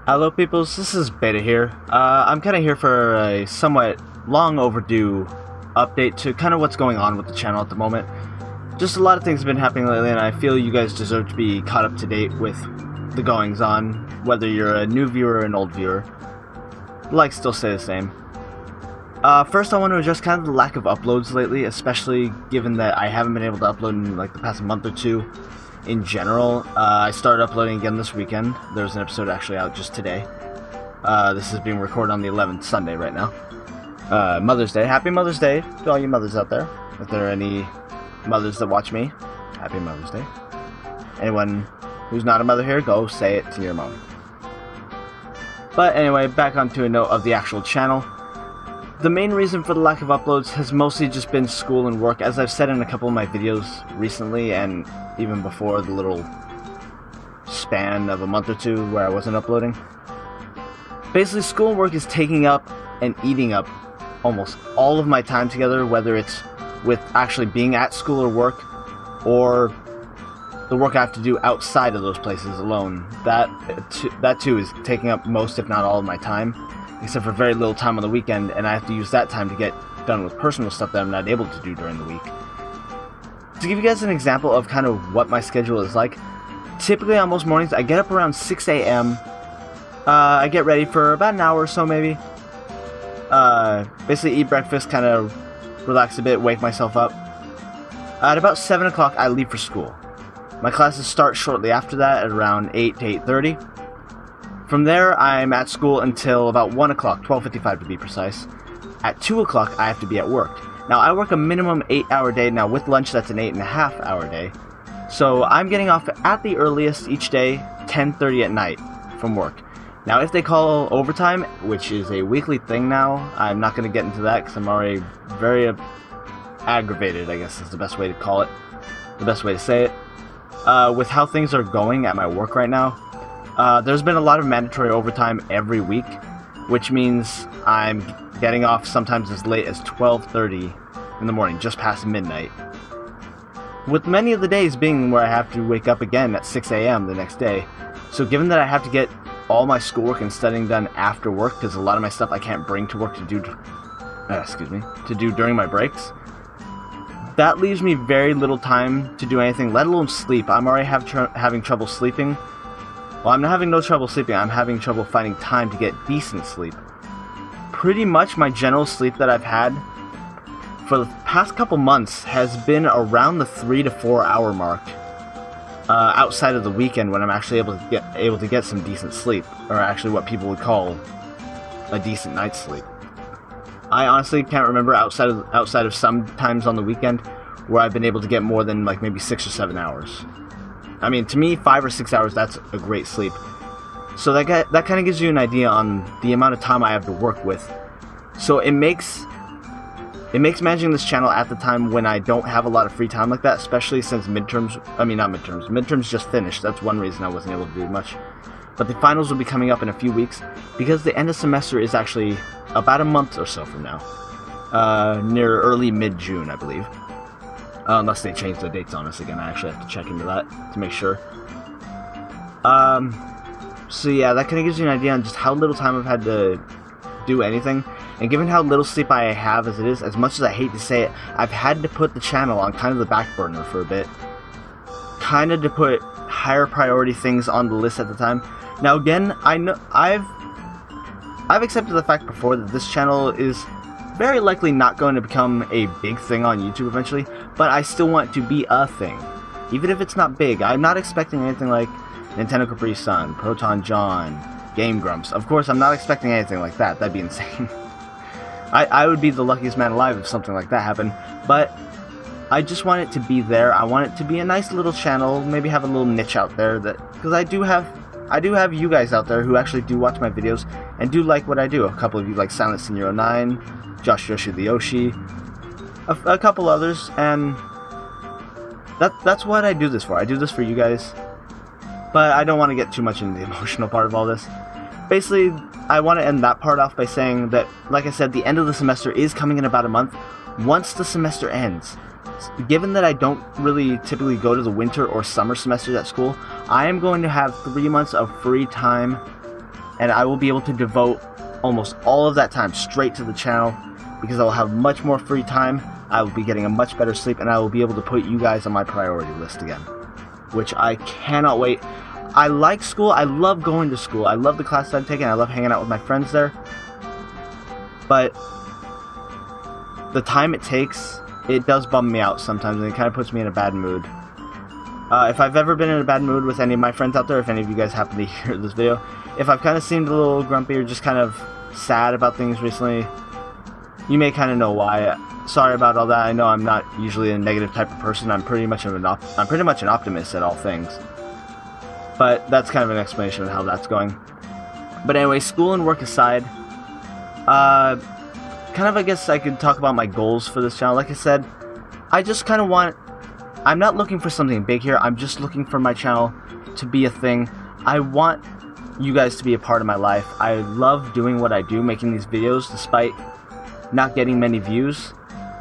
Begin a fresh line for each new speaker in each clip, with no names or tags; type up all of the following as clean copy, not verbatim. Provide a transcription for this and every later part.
Hello peoples, this is Beta here. I'm kind of here for a somewhat long overdue update to kind of what's going on with the channel at the moment. Just a lot of things have been happening lately and I feel you guys deserve to be caught up to date with the goings on, whether you're a new viewer or an old viewer. The likes still stay the same. First I want to address kind of the lack of uploads lately, especially given that I haven't been able to upload in like the past month or two. In general, I started uploading again this weekend. There's an episode actually out just today. This is being recorded on the 11th, Sunday right now. Mother's Day. Happy Mother's Day to all you mothers out there. If there are any mothers that watch me, Happy Mother's Day. Anyone who's not a mother here, go say it to your mom. But anyway, back onto a note of the actual channel. The main reason for the lack of uploads has mostly just been school and work, as I've said in a couple of my videos recently, and even before the little span of a month or two where I wasn't uploading. Basically, school and work is taking up and eating up almost all of my time together, whether it's with actually being at school or work, or the work I have to do outside of those places alone. That too is taking up most, if not all, of my time, except for very little time on the weekend, and I have to use that time to get done with personal stuff that I'm not able to do during the week. To give you guys an example of kind of what my schedule is like, typically on most mornings I get up around 6 a.m. I get ready for about an hour or so maybe. Basically eat breakfast, kind of relax a bit, wake myself up. At about 7 o'clock I leave for school. My classes start shortly after that at around 8 to 8:30. From there, I'm at school until about 1 o'clock, 12:55 to be precise. At 2 o'clock, I have to be at work. Now, I work a minimum 8-hour day. Now, with lunch, that's an 8.5-hour day. So, I'm getting off at the earliest each day, 10:30 at night from work. Now, if they call overtime, which is a weekly thing now, I'm not going to get into that because I'm already very aggravated, I guess is the best way to call it. The best way to say it. With how things are going at my work right now, there's been a lot of mandatory overtime every week, which means I'm getting off sometimes as late as 12:30 in the morning, just past midnight. With many of the days being where I have to wake up again at 6 a.m. the next day, so given that I have to get all my schoolwork and studying done after work, because a lot of my stuff I can't bring to work to do, to do during my breaks, that leaves me very little time to do anything, let alone sleep. I'm already having trouble sleeping. Well, I'm not having no trouble sleeping, I'm having trouble finding time to get decent sleep. Pretty much my general sleep that I've had for the past couple months has been around the 3 to 4 hour mark. Outside of the weekend when I'm actually able to get some decent sleep, or actually what people would call a decent night's sleep. I honestly can't remember outside of some times on the weekend where I've been able to get more than like maybe 6 or 7 hours. I mean, to me, 5 or 6 hours, that's a great sleep. So that kind of gives you an idea on the amount of time I have to work with. So it makes managing this channel at the time when I don't have a lot of free time like that, especially since midterms just finished. That's one reason I wasn't able to do much. But the finals will be coming up in a few weeks, because the end of semester is actually about a month or so from now. Near early mid-June, I believe. Unless they change the dates on us again, I actually have to check into that to make sure. So yeah, that kind of gives you an idea on just how little time I've had to do anything. And given how little sleep I have as it is, as much as I hate to say it, I've had to put the channel on kind of the back burner for a bit. Kind of to put higher priority things on the list at the time. Now again, I know I've accepted the fact before that this channel is very likely not going to become a big thing on YouTube eventually, but I still want it to be a thing. Even if it's not big, I'm not expecting anything like Nintendo Capri Sun, Proton John, Game Grumps. Of course, I'm not expecting anything like that. That'd be insane. I would be the luckiest man alive if something like that happened, but I just want it to be there. I want it to be a nice little channel, maybe have a little niche out there, because I do have you guys out there who actually do watch my videos and do like what I do. A couple of you like Silent Senior 09, Josh Yoshi the Yoshi, a couple others, and that's what I do this for. I do this for you guys, but I don't want to get too much into the emotional part of all this. Basically, I want to end that part off by saying that, like I said, the end of the semester is coming in about a month. Once the semester ends, given that I don't really typically go to the winter or summer semesters at school, I am going to have 3 months of free time and I will be able to devote almost all of that time straight to the channel because I will have much more free time. I will be getting a much better sleep, and I will be able to put you guys on my priority list again, which I cannot wait. I like school. I love going to school. I love the classes I'm taking. I love hanging out with my friends there. But the time it takes, it does bum me out sometimes, and it kind of puts me in a bad mood. If I've ever been in a bad mood with any of my friends out there, if any of you guys happen to hear this video, if I've kind of seemed a little grumpy or just kind of sad about things recently, you may kind of know why. Sorry about all that. I know I'm not usually a negative type of person. I'm pretty much an optimist at all things. But that's kind of an explanation of how that's going. But anyway, school and work aside, kind of I guess I could talk about my goals for this channel. Like I said, I just kind of want... I'm not looking for something big here. I'm just looking for my channel to be a thing. I want you guys to be a part of my life. I love doing what I do, making these videos, despite not getting many views.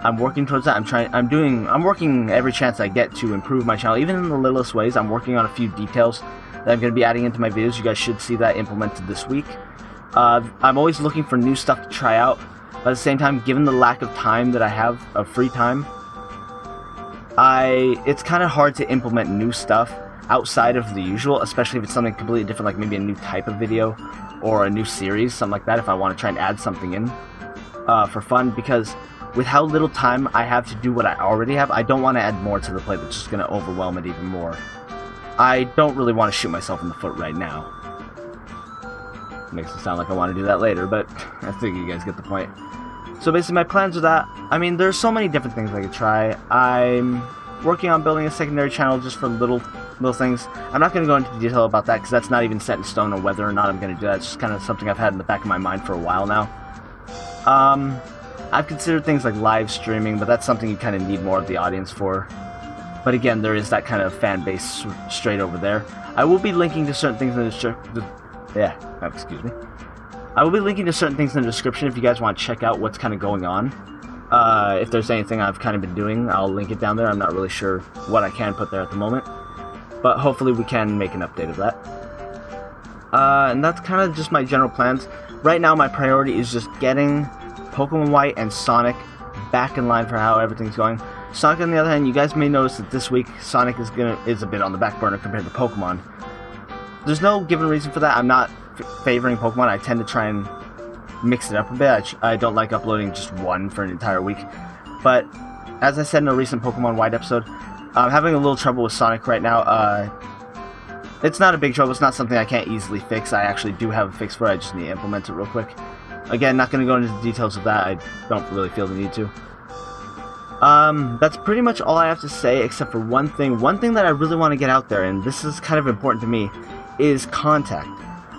I'm working towards that. I'm working every chance I get to improve my channel, even in the littlest ways. I'm working on a few details that I'm going to be adding into my videos. You guys should see that implemented this week. I'm always looking for new stuff to try out. But at the same time, given the lack of time that I have of free time, it's kind of hard to implement new stuff outside of the usual, especially if it's something completely different, like maybe a new type of video or a new series, something like that, if I want to try and add something in for fun, because with how little time I have to do what I already have, I don't want to add more to the plate that's just going to overwhelm it even more. I don't really want to shoot myself in the foot right now. Makes it sound like I want to do that later, but I think you guys get the point. So basically my plans are that, I mean, there's so many different things I could try. I'm working on building a secondary channel just for little things. I'm not going to go into detail about that because that's not even set in stone on whether or not I'm going to do that. It's just kind of something I've had in the back of my mind for a while now. I've considered things like live streaming, but that's something you kind of need more of the audience for. But again, there is that kind of fan base straight over there. I will be linking to certain things in the excuse me. I will be linking to certain things in the description if you guys want to check out what's kind of going on. If there's anything I've kind of been doing, I'll link it down there. I'm not really sure what I can put there at the moment, but hopefully we can make an update of that. And that's kind of just my general plans. Right now, my priority is just getting Pokemon White and Sonic back in line for how everything's going. Sonic, on the other hand, you guys may notice that this week Sonic is a bit on the back burner compared to Pokemon. There's no given reason for that. I'm not favoring Pokemon. I tend to try and mix it up a bit. I don't like uploading just one for an entire week. But as I said in a recent Pokemon White episode, I'm having a little trouble with Sonic right now. It's not a big trouble. It's not something I can't easily fix. I actually do have a fix for it. I just need to implement it real quick. Again, not going to go into the details of that. I don't really feel the need to. That's pretty much all I have to say, except for one thing. One thing that I really want to get out there, and this is kind of important to me, is contact.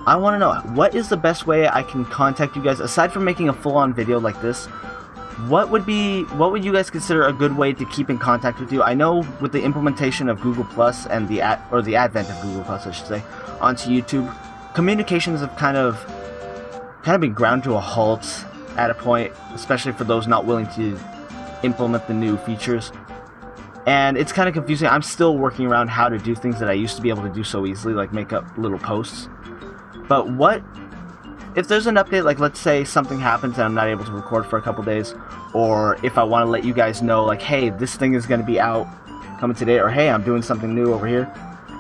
I want to know, what is the best way I can contact you guys, aside from making a full-on video like this? What would you guys consider a good way to keep in contact with you? I know with the implementation of Google Plus and the advent of Google Plus, I should say, onto YouTube, communications have kind of been ground to a halt at a point, especially for those not willing to implement the new features. And it's kind of confusing. I'm still working around how to do things that I used to be able to do so easily, like make up little posts. But what if there's an update, like let's say something happens and I'm not able to record for a couple days, or if I want to let you guys know, like, hey, this thing is going to be out coming today, or hey, I'm doing something new over here,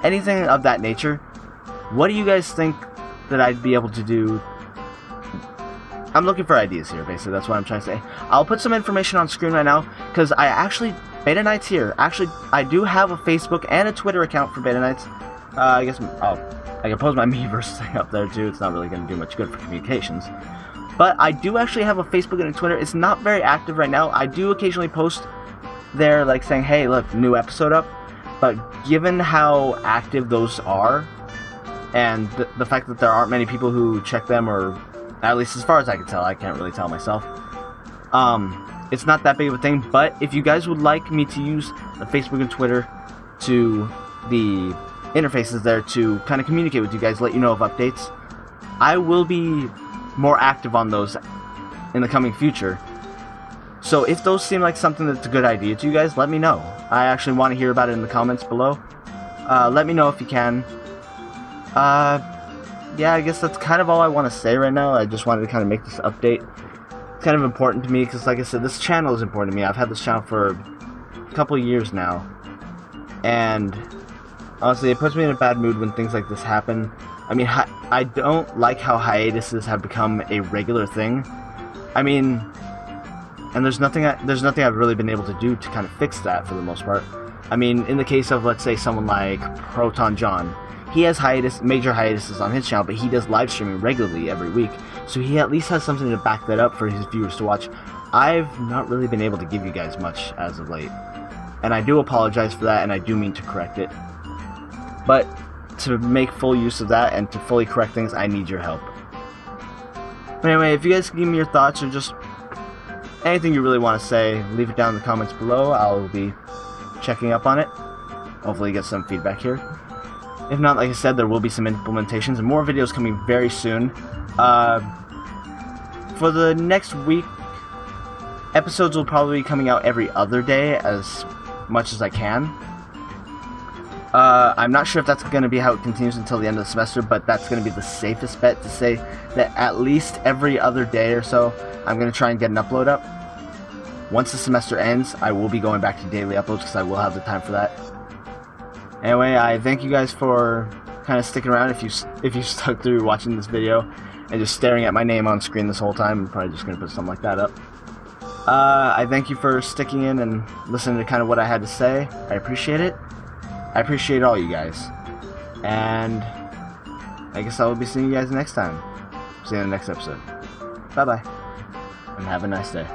anything of that nature, what do you guys think that I'd be able to do? I'm looking for ideas here, basically. That's what I'm trying to say. I'll put some information on screen right now, because I actually, BetaNights here, actually, I do have a Facebook and a Twitter account for BetaNights. I guess I can post my Miiverse thing up there too. It's not really going to do much good for communications. But I do actually have a Facebook and a Twitter. It's not very active right now. I do occasionally post there, like saying, hey, look, new episode up. But given how active those are, and the fact that there aren't many people who check them, or at least as far as I can tell, I can't really tell myself, it's not that big of a thing. But if you guys would like me to use the Facebook and Twitter to the interfaces there to kind of communicate with you guys, let you know of updates, I will be more active on those in the coming future. So if those seem like something that's a good idea to you guys, let me know. I actually want to hear about it in the comments below. Let me know if you can. yeah, I guess that's kind of all I want to say right now. I just wanted to kind of make this update. It's kind of important to me because, like I said, this channel is important to me. I've had this channel for a couple of years now, and honestly, it puts me in a bad mood when things like this happen. I mean, I don't like how hiatuses have become a regular thing. I mean, and there's nothing I've really been able to do to kind of fix that for the most part. I mean, in the case of, let's say, someone like Proton John, he has major hiatuses on his channel, but he does live streaming regularly every week, so he at least has something to back that up for his viewers to watch. I've not really been able to give you guys much as of late, and I do apologize for that, and I do mean to correct it. But to make full use of that and to fully correct things, I need your help. But anyway, if you guys can give me your thoughts or just anything you really want to say, leave it down in the comments below. I'll be checking up on it. Hopefully get some feedback here. If not, like I said, there will be some implementations and more videos coming very soon. For the next week, episodes will probably be coming out every other day as much as I can. I'm not sure if that's going to be how it continues until the end of the semester, but that's going to be the safest bet to say that at least every other day or so, I'm going to try and get an upload up. Once the semester ends, I will be going back to daily uploads because I will have the time for that. Anyway, I thank you guys for kind of sticking around. If you stuck through watching this video and just staring at my name on screen this whole time, I'm probably just going to put something like that up. I thank you for sticking in and listening to kind of what I had to say. I appreciate it. I appreciate all you guys. And I guess I will be seeing you guys next time. See you in the next episode. Bye-bye. And have a nice day.